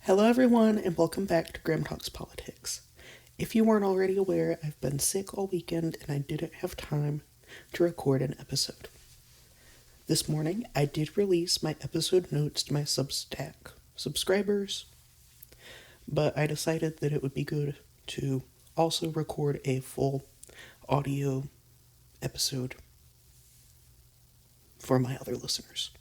Hello, everyone, and welcome back to Grim Talks Politics. If you weren't already aware, I've been sick all weekend and I didn't have time to record an episode. This morning, I did release my episode notes to my Substack subscribers, but I decided that it would be good to also record a full audio episode for my other listeners.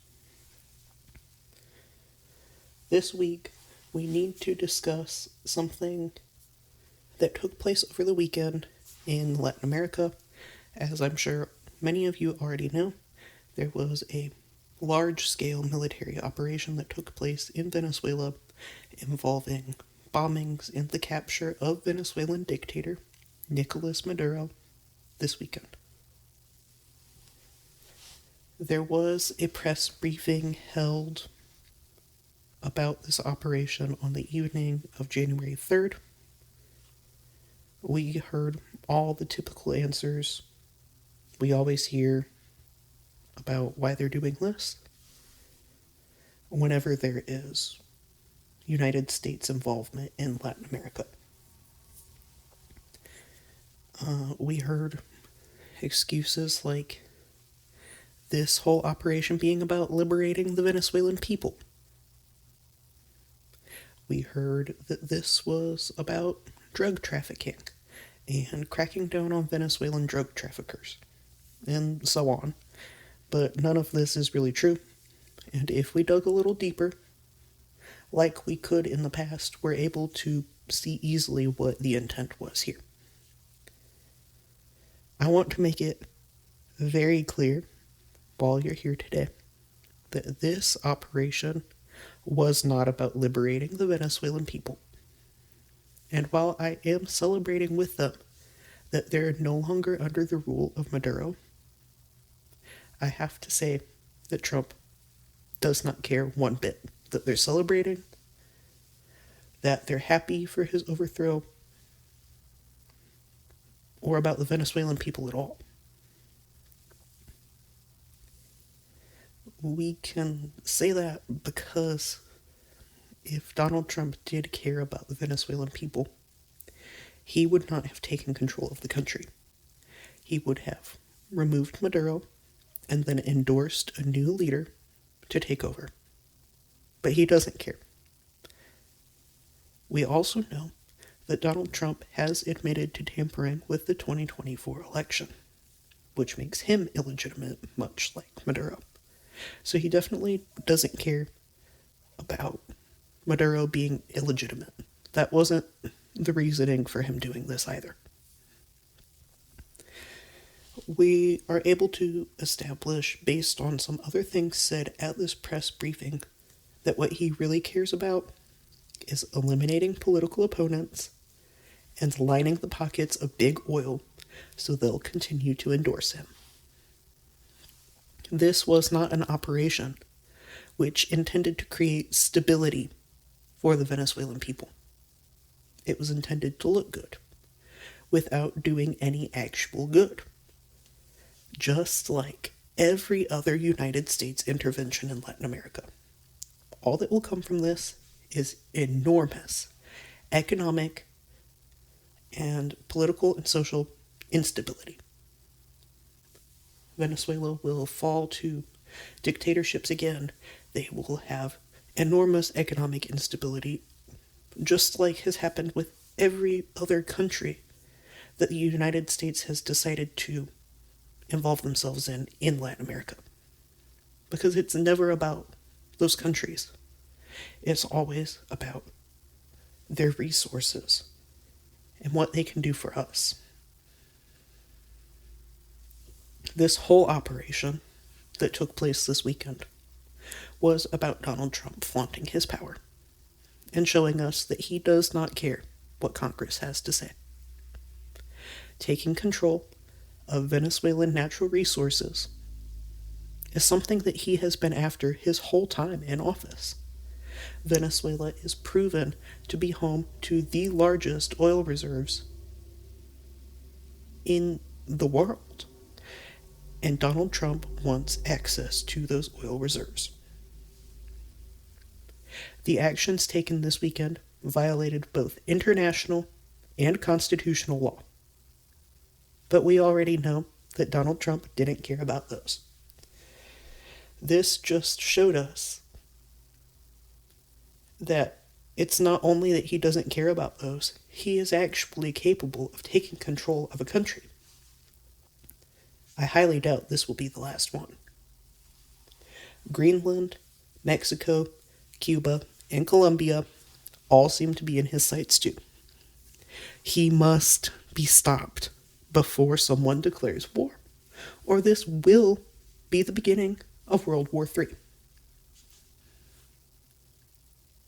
This week, we need to discuss something that took place over the weekend in Latin America. As I'm sure many of you already know, there was a large-scale military operation that took place in Venezuela involving bombings and the capture of Venezuelan dictator Nicolas Maduro this weekend. There was a press briefing held about this operation on the evening of January 3rd. We heard all the typical answers we always hear about why they're doing this whenever there is United States involvement in Latin America. We heard excuses like this whole operation being about liberating the Venezuelan people. We heard that this was about drug trafficking and cracking down on Venezuelan drug traffickers, and so on. But none of this is really true, and if we dug a little deeper, like we could in the past, we're able to see easily what the intent was here. I want to make it very clear, while you're here today, that this operation was not about liberating the Venezuelan people. And while I am celebrating with them that they're no longer under the rule of Maduro, I have to say that Trump does not care one bit that they're celebrating, that they're happy for his overthrow, or about the Venezuelan people at all. We can say that because if Donald Trump did care about the Venezuelan people, he would not have taken control of the country. He would have removed Maduro and then endorsed a new leader to take over. But he doesn't care. We also know that Donald Trump has admitted to tampering with the 2024 election, which makes him illegitimate, much like Maduro. So he definitely doesn't care about Maduro being illegitimate. That wasn't the reasoning for him doing this either. We are able to establish, based on some other things said at this press briefing, that what he really cares about is eliminating political opponents and lining the pockets of big oil so they'll continue to endorse him. This was not an operation which intended to create stability for the Venezuelan people. It was intended to look good, without doing any actual good. Just like every other United States intervention in Latin America. All that will come from this is enormous economic and political and social instability. Venezuela will fall to dictatorships again. They will have enormous economic instability, just like has happened with every other country that the United States has decided to involve themselves in Latin America. Because it's never about those countries. It's always about their resources and what they can do for us. This whole operation that took place this weekend was about Donald Trump flaunting his power and showing us that he does not care what Congress has to say. Taking control of Venezuelan natural resources is something that he has been after his whole time in office. Venezuela is proven to be home to the largest oil reserves in the world. And Donald Trump wants access to those oil reserves. The actions taken this weekend violated both international and constitutional law. But we already know that Donald Trump didn't care about those. This just showed us that it's not only that he doesn't care about those, he is actually capable of taking control of a country. I highly doubt this will be the last one. Greenland, Mexico, Cuba, and Colombia all seem to be in his sights too. He must be stopped before someone declares war, or this will be the beginning of World War III.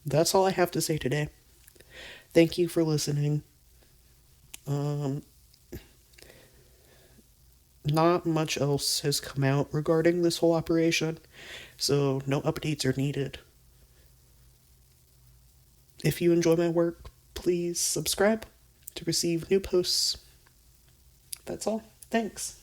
That's all I have to say today. Thank you for listening. Not much else has come out regarding this whole operation, so no updates are needed. If you enjoy my work, please subscribe to receive new posts. That's all. Thanks.